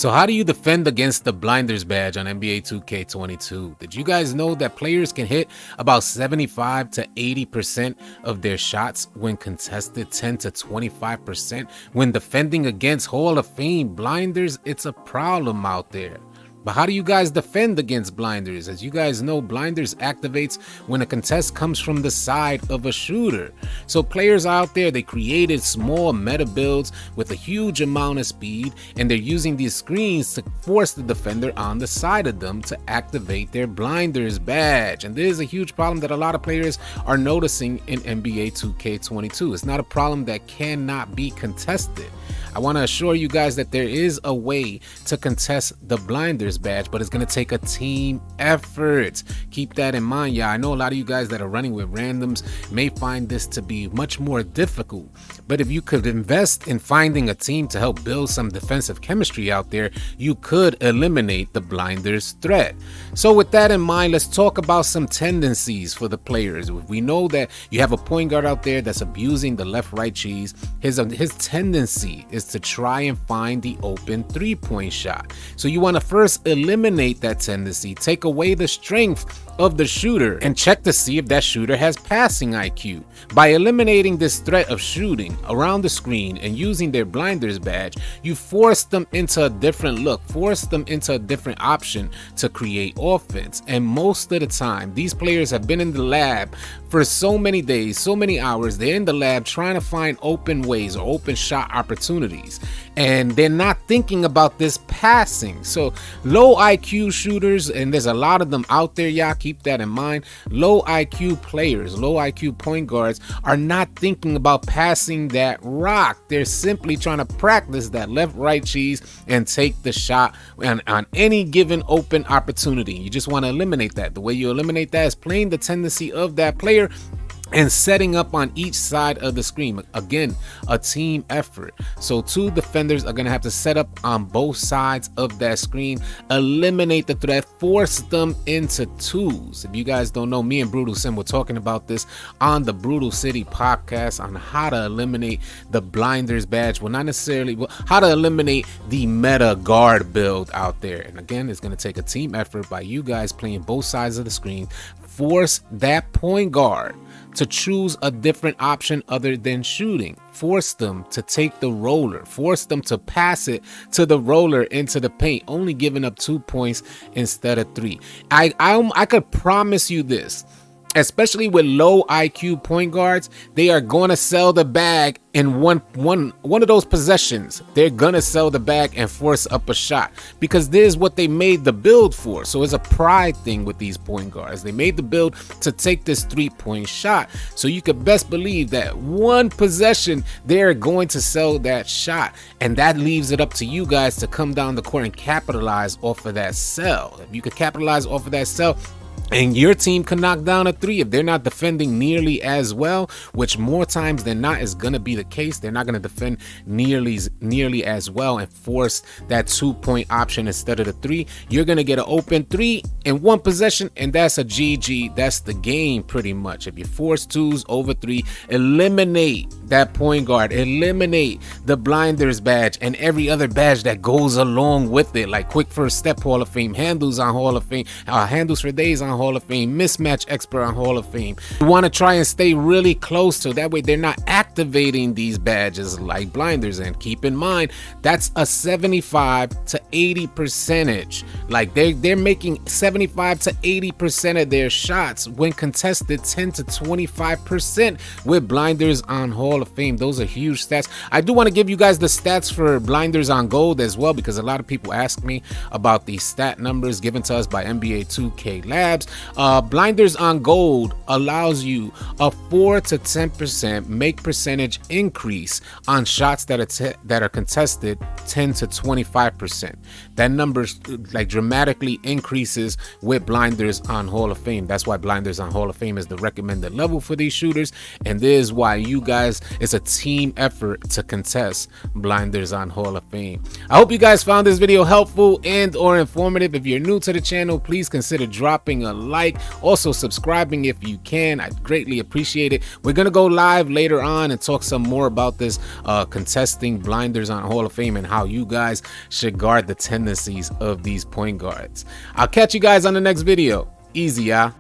So how do you defend against the blinders badge on NBA 2K22? Did you guys know that players can hit about 75 to 80% of their shots when contested 10 to 25%? When defending against Hall of Fame blinders, it's a problem out there. But how do you guys defend against blinders? As you guys know, blinders activates when a contest comes from the side of a shooter. So players out there, they created small meta builds with a huge amount of speed, and they're using these screens to force the defender on the side of them to activate their blinders badge. And this is a huge problem that a lot of players are noticing in NBA 2K22. It's not a problem that cannot be contested. I want to assure you guys that there is a way to contest the blinders badge, but it's going to take a team effort. Keep that in mind, y'all. I know a lot of you guys that are running with randoms may find this to be much more difficult, but if you could invest in finding a team to help build some defensive chemistry out there, you could eliminate the blinders threat. So with that in mind, let's talk about some tendencies for the players. We know that you have a point guard out there that's abusing the left-right cheese. His tendency is to try and find the open three-point shot. So you want to first eliminate that tendency, take away the strength of the shooter, and check to see if that shooter has passing IQ. By eliminating this threat of shooting around the screen and using their blinders badge, you force them into a different look, force them into a different option to create offense. And most of the time, these players have been in the lab for so many days, so many hours. They're in the lab trying to find open ways or open shot opportunities, and they're not thinking about this passing. So low IQ shooters, and there's a lot of them out there, y'all, keep that in mind. Low IQ players, low IQ point guards are not thinking about passing that rock. They're simply trying to practice that left-right cheese and take the shot on any given open opportunity. You just want to eliminate that. The way you eliminate that is playing the tendency of that player and setting up on each side of the screen. Again, a team effort. So two defenders are going to have to set up on both sides of that screen, eliminate the threat, force them into twos. If you guys don't know, me and Brutal Sim were talking about this on the AllCity Podcast on how to eliminate the blinders badge. Well, not necessarily, but how to eliminate the meta guard build out there. And again, it's going to take a team effort by you guys playing both sides of the screen. Force that point guard to choose a different option other than shooting. Force them to take the roller. Force them to pass it to the roller into the paint, only giving up 2 points instead of 3. I could promise you this. Especially with low IQ point guards, they are going to sell the bag in one of those possessions. They're going to sell the bag and force up a shot because this is what they made the build for. So it's a pride thing with these point guards. They made the build to take this 3-point shot. So you could best believe that one possession, they're going to sell that shot. And that leaves it up to you guys to come down the court and capitalize off of that sell. If you could capitalize off of that sell, and your team can knock down a 3 if they're not defending nearly as well, which more times than not is going to be the case. They're not going to defend nearly as well and force that 2-point option instead of the 3. You're going to get an open 3 in one possession, and that's a GG. That's the game pretty much. If you force 2s over 3, eliminate that point guard, eliminate the blinders badge and every other badge that goes along with it, like quick first step Hall of Fame, handles on Hall of Fame, handles for days on Hall of Fame, mismatch expert on Hall of Fame. You want to try and stay really close to that way they're not activating these badges like blinders. And keep in mind, that's a 75 to 80 percentage. Like they're making 75 to 80% of their shots when contested 10 to 25% with blinders on Hall of Fame. Those are huge stats. I do want to give you guys the stats for blinders on gold as well, because a lot of people ask me about these stat numbers given to us by NBA 2K Labs. Blinders on gold allows you a 4 to 10% make percentage increase on shots that are contested 10 to 25%. That number like dramatically increases with blinders on Hall of Fame. That's why blinders on Hall of Fame is the recommended level for these shooters, and this is why you guys It's a team effort to contest blinders on Hall of Fame. I hope you guys found this video helpful and or informative. If you're new to the channel, please consider dropping a like. Also subscribing if you can. I'd greatly appreciate it. We're gonna go live later on and talk some more about this contesting blinders on Hall of Fame and how you guys should guard the tendencies of these point guards. I'll catch you guys on the next video. Easy, y'all.